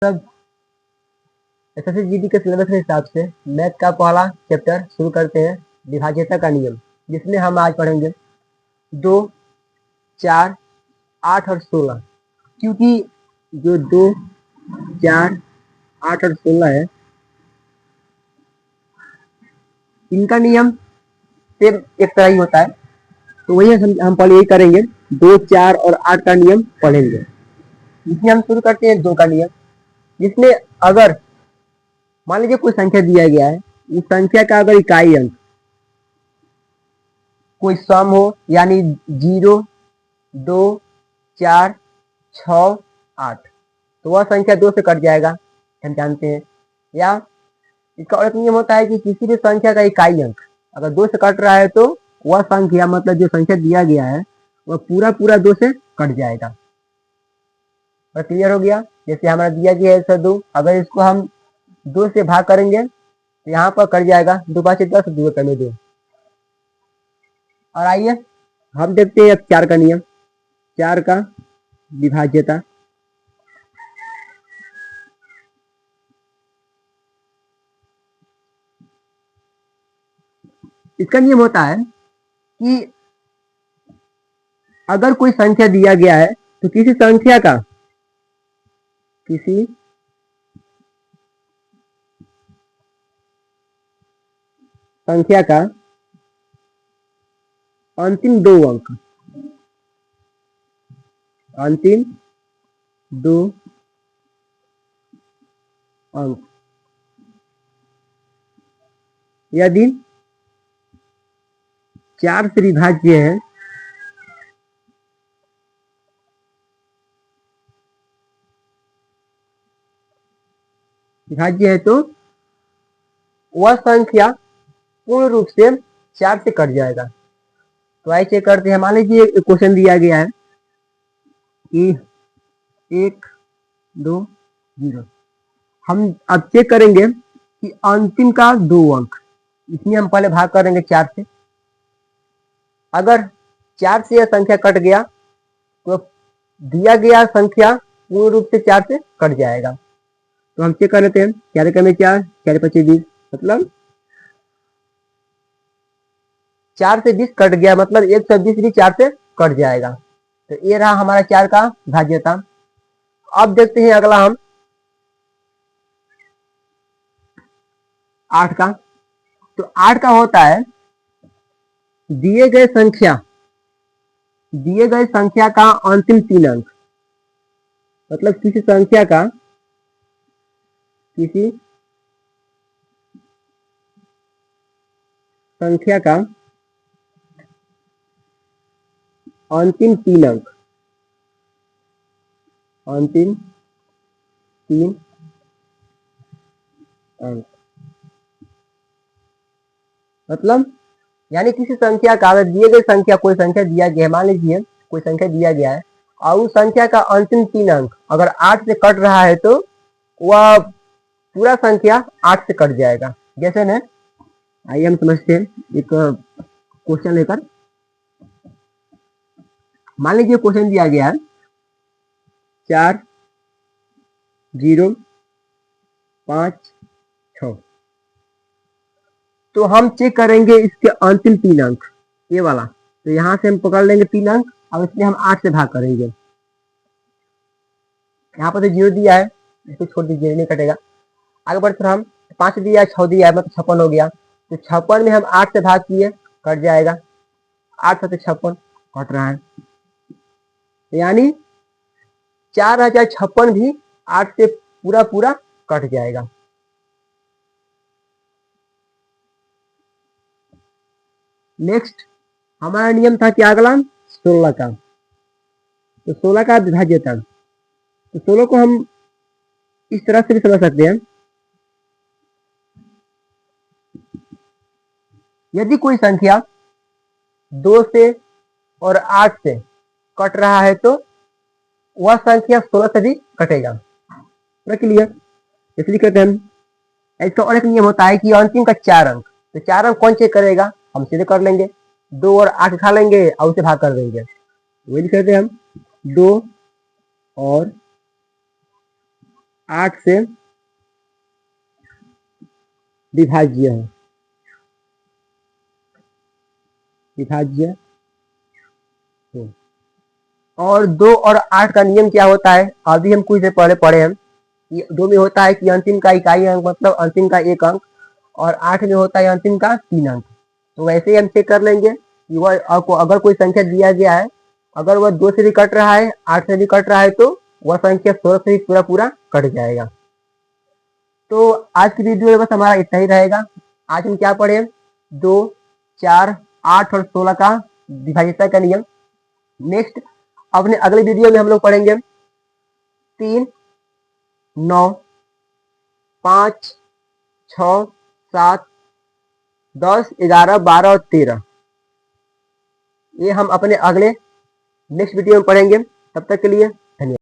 सब SSC GD के syllabus के हिसाब से मैथ का पहला चैप्टर शुरू करते हैं, विभाज्यता का नियम, जिसमें हम आज पढ़ेंगे 2, 4, 8 और 16। क्योंकि जो 2, 4, 8 और 16 है, इनका नियम सेम एक तरह ही होता है, तो वही हम पहले यही करेंगे। 2, 4 और 8 का नियम पढ़ेंगे। इसमें हम शुरू करते हैं 2 का नियम, जिसमें अगर मान लीजिए कोई संख्या दिया गया है, उस संख्या का अगर इकाई अंक कोई सम हो, यानी 0, 2, 4, 6, 8, तो वह संख्या 2 से कट जाएगा, हम जानते हैं। या इसका और एक नियम होता है कि किसी भी संख्या का इकाई अंक अगर 2 से कट रहा है तो वह संख्या, मतलब जो संख्या दिया गया है, वह पूरा पूरा 2 से कट जाएगा। और क्लियर हो गया? जैसे हमारा दिया गया है 102, अगर इसको हम 2 से भाग करेंगे तो यहाँ पर कट जाएगा 2 5 10, 2 कम 2। और आइए हम देखते हैं 4 का नियम, 4 का विभाज्यता। इसका नियम होता है कि अगर कोई संख्या दिया गया है तो किसी संख्या का अंतिम 2 अंक, यदि 4 से विभाज्य है, तो वह संख्या पूर्ण रूप से 4 से कट जाएगा। तो आइए चेक करते हैं। मान लीजिए एक क्वेश्चन दिया गया है कि 1, 2, 0। हम अब चेक करेंगे कि अंतिम का 2 अंक, इसमें हम पहले भाग करेंगे 4 से। अगर 4 से यह संख्या कट गया तो दिया गया संख्या पूर्ण रूप से 4 से कट जाएगा। तो हम चेक कर लेते हैं। 4 का 4, 4 5 20, मतलब 4 से 20 कट गया, मतलब 120 भी 4 से कट जाएगा। तो ये रहा हमारा 4 का भाज्यता। अब देखते हैं अगला हम 8 का। तो 8 का होता है दिए गए संख्या का अंतिम 3 अंक, मतलब किसी संख्या का अंतिम 3 अंक, मतलब यानी किसी संख्या का, अगर दिए गए संख्या, कोई संख्या दिया गया है, मान लीजिए कोई संख्या दिया गया है और उस संख्या का अंतिम 3 अंक अगर 8 से कट रहा है तो वह पूरा संख्या 8 से कट जाएगा। जैसे न, आइए हम समझते हैं एक क्वेश्चन लेकर। मान लीजिए क्वेश्चन दिया गया है 4, 0, 5, 6। तो हम चेक करेंगे इसके अंतिम 3 अंक, ये वाला। तो यहाँ से हम पकड़ लेंगे 3 अंक और इसमें हम 8 से भाग करेंगे। यहाँ पर तो 0 दिया है, इसको छोड़ दीजिए, नहीं कटेगा। आगे बढ़ते हम 5 दिया है, 6 दिया है, मतलब 56 हो गया। तो 56 में हम 8 से भाग किए, कट जाएगा। 8 से 56 कट रहा है, यानी 4056 भी 8 से पूरा पूरा कट जाएगा। नेक्स्ट हमारा नियम था क्या अगला? 16 का। तो 16 का विभाज्यता, तो 16 को हम इस तरह से भी समझ सकते हैं। यदि कोई संख्या 2 से और 8 से कट रहा है तो वह संख्या 16 से भी कटेगा। क्लियर? इसलिए कहते हैं। इसका और एक नियम होता है कि अंतिम का 4 अंक, तो 4 अंक कौन चेक करेगा? हम सीधे कर लेंगे, 2 और 8 खा लेंगे और उसे भाग कर देंगे। वही कहते हैं हम 2 और 8 से विभाज्य है, विभाज्य है। और 2 और 8 का नियम क्या होता है, अभी हम कुछ देर पहले पढ़े हैं। 2 में होता है कि अंतिम का इकाई अंक मतलब अंतिम का 1 अंक, और 8 में होता है अंतिम का 3 अंक। तो वैसे ही हम चेक कर लेंगे कि वह अगर कोई संख्या दिया गया है, अगर वह 2 से भी कट रहा है, 8 से भी कट रहा है, तो वह संख्या 16 से ही पूरा पूरा कट जाएगा। तो आज की वीडियो में बस हमारा इतना ही रहेगा। आज हम क्या पढ़े, 2, 4, 8 और 16 का विभाज्यता का नियम। नेक्स्ट अपने अगले वीडियो में हम लोग पढ़ेंगे 3, 9, 5, 6, 7, 10, 11, 12 और 13। ये हम अपने अगले नेक्स्ट वीडियो में पढ़ेंगे। तब तक के लिए